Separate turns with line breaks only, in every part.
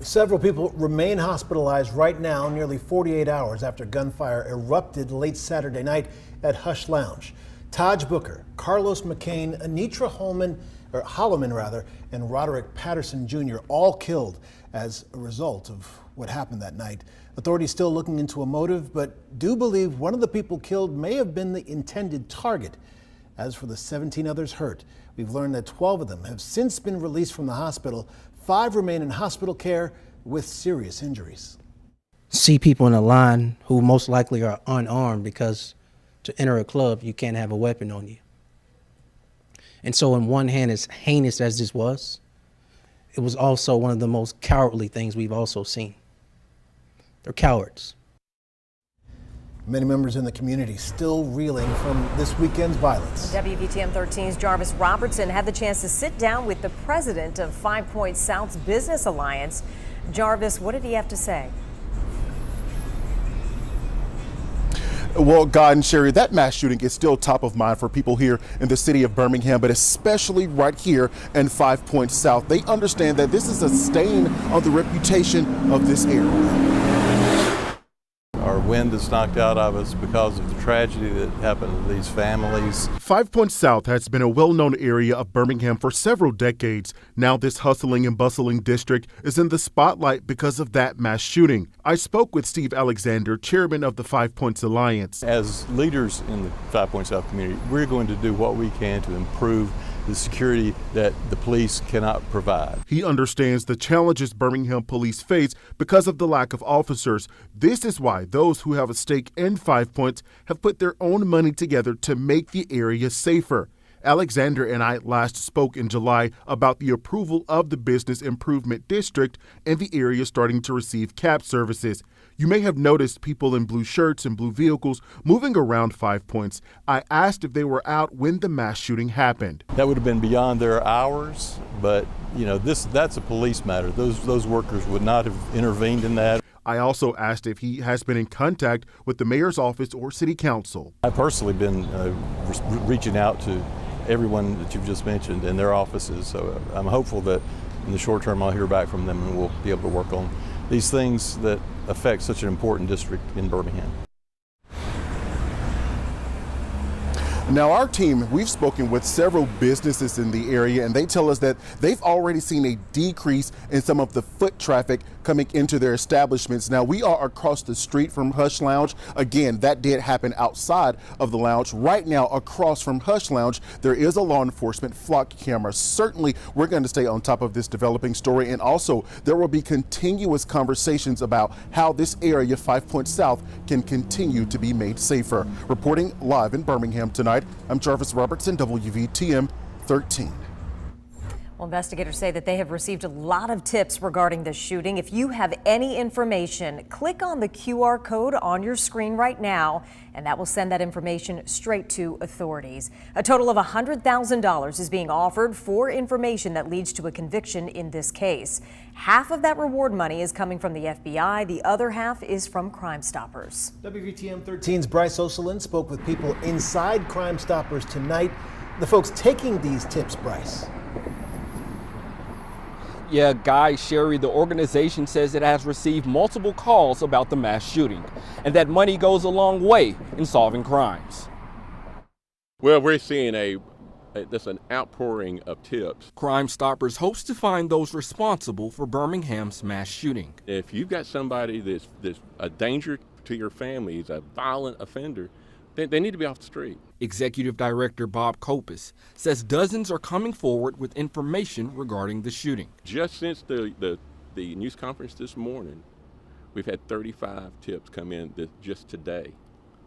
Several people remain hospitalized right now, nearly 48 hours after gunfire erupted late Saturday night at Hush Lounge. Taj Booker, Carlos McCain, Anitra Holloman, and Roderick Patterson Jr. all killed as a result of what happened that night. Authorities still looking into a motive, but do believe one of the people killed may have been the intended target. As for the 17 others hurt, we've learned that 12 of them have since been released from the hospital. 5 remain in hospital care with serious injuries.
See people in a line who most likely are unarmed, because to enter a club, you can't have a weapon on you. And so on one hand, as heinous as this was, it was also one of the most cowardly things we've also seen. They're cowards.
Many members in the community still reeling from this weekend's violence.
WVTM 13's Jarvis Robertson had the chance to sit down with the president of 5 Points South's Business Alliance. Jarvis, what did he have to say?
Well, Guy and Sherry, that mass shooting is still top of mind for people here in the city of Birmingham, but especially right here in 5 Points South. They understand that this is a stain on the reputation of this area.
Our wind is knocked out of us because of the tragedy that happened to these families.
5 Points South has been a well-known area of Birmingham for several decades. Now this hustling and bustling district is in the spotlight because of that mass shooting. I spoke with Steve Alexander, chairman of the 5 Points Alliance.
As leaders in the 5 Points South community, we're going to do what we can to improve the security that the police cannot provide.
He understands the challenges Birmingham police face because of the lack of officers. This is why those who have a stake in 5 Points have put their own money together to make the area safer. Alexander and I last spoke in July about the approval of the Business Improvement District and the area starting to receive cab services. You may have noticed people in blue shirts and blue vehicles moving around 5 Points. I asked if they were out when the mass shooting happened.
That would have been beyond their hours, but that's a police matter. Those workers would not have intervened in that.
I also asked if he has been in contact with the mayor's office or city council.
I've personally been reaching out to everyone that you've just mentioned in their offices, so I'm hopeful that in the short term I'll hear back from them and we'll be able to work on these things that affect such an important district in Birmingham.
Now our team, we've spoken with several businesses in the area, and they tell us that they've already seen a decrease in some of the foot traffic coming into their establishments. Now we are across the street from Hush Lounge. Again, that did happen outside of the lounge. Right now, across from Hush Lounge, there is a law enforcement flock camera. Certainly, we're going to stay on top of this developing story, and also there will be continuous conversations about how this area, 5 Points South, can continue to be made safer. Reporting live in Birmingham tonight, I'm Jarvis Robertson, WVTM 13.
Well, investigators say that they have received a lot of tips regarding the shooting. If you have any information, click on the QR code on your screen right now, and that will send that information straight to authorities. A total of $100,000 is being offered for information that leads to a conviction in this case. Half of that reward money is coming from the FBI. The other half is from Crime Stoppers.
WVTM 13's Bryce O'Sullivan spoke with people inside Crime Stoppers tonight. The folks taking these tips, Bryce.
Yeah, Guy, Sherry, the organization says it has received multiple calls about the mass shooting, and that money goes a long way in solving crimes.
Well, we're seeing there's an outpouring of tips.
Crime Stoppers hopes to find those responsible for Birmingham's mass shooting.
If you've got somebody that's a danger to your family, is a violent offender, they need to be off the street.
Executive Director Bob Kopis says dozens are coming forward with information regarding the shooting.
Just since the news conference this morning, we've had 35 tips come in just today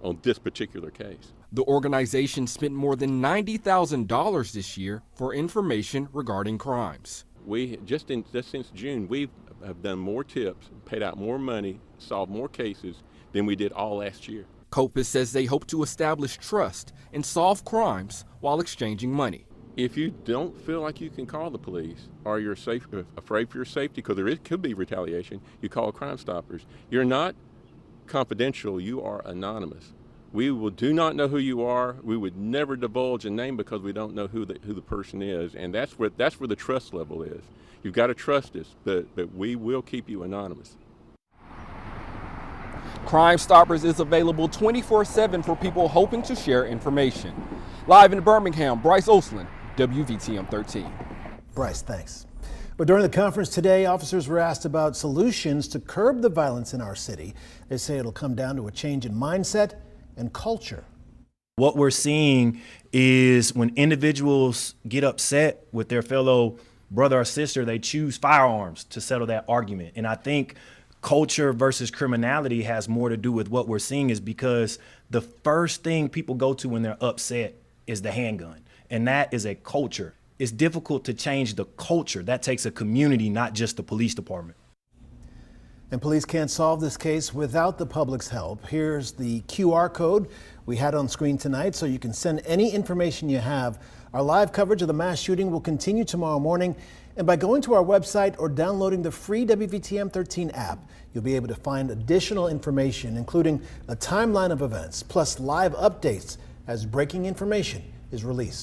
on this particular case.
The organization spent more than $90,000 this year for information regarding crimes.
We just since June, we have done more tips, paid out more money, solved more cases than we did all last year.
Kopis says they hope to establish trust and solve crimes while exchanging money.
If you don't feel like you can call the police, or you're afraid for your safety, because could be retaliation, you call Crime Stoppers. You're not confidential, you are anonymous. We do not know who you are. We would never divulge a name because we don't know who the person is, and that's where the trust level is. You've got to trust us, but we will keep you anonymous.
Crime Stoppers is available 24/7 for people hoping to share information. Live in Birmingham, Bryce Osland, WVTM 13.
Bryce, thanks. But during the conference today, officers were asked about solutions to curb the violence in our city. They say it'll come down to a change in mindset and culture.
What we're seeing is when individuals get upset with their fellow brother or sister, they choose firearms to settle that argument. And I think culture versus criminality has more to do with what we're seeing, is because the first thing people go to when they're upset is the handgun. And that is a culture. It's difficult to change the culture. That takes a community, not just the police department.
And police can't solve this case without the public's help. Here's the QR code we had on screen tonight, so you can send any information you have. Our live coverage of the mass shooting will continue tomorrow morning. And by going to our website or downloading the free WVTM 13 app, you'll be able to find additional information, including a timeline of events, plus live updates as breaking information is released.